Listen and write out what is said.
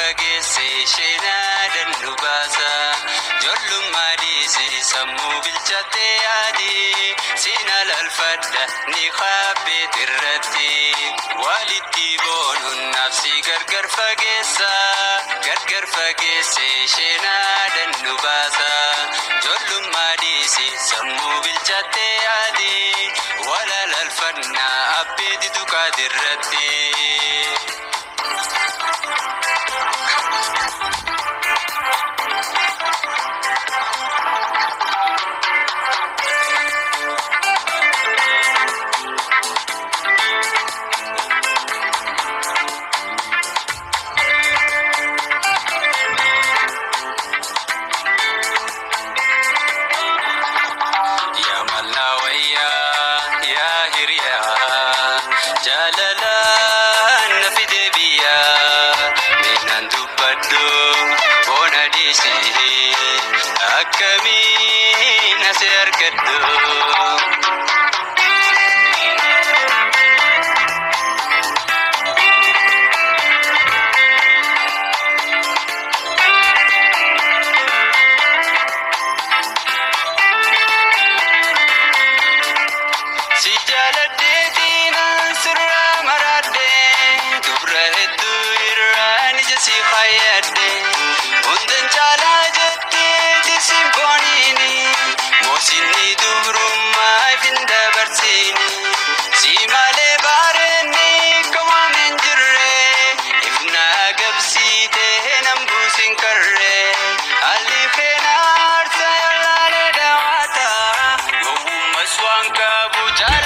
fageesse sheenaadhaan nu baasa ijoollummaa dhiisii sammuu bilchaatee yaadii siinaa laalfadha ni qaabbeet irratti walitti boonuun nafsi gargar fageesse sheenaadhaan nu baasa ijoollummaa dhiisii sammuu bilchaatee yaadii wala laalfadha abbeeti dukaat irratti. Jalalaan na fide biyya miinaan dubbadhu boona dhiisii akkamiin asii argadhu. Si jaaladheetiin sirraa maraadhee dubra hedduu irraan ija si fayyadhe hundeen caalaa jetteeti simbooniini moosinni dubrummaa ifin dabarsiini si malee baareenni komaameen jirre ifna gabsiitee nam buusin karree haalli feenaa aarsa yaalaalee daawwata gowwummas waan qabu jaala.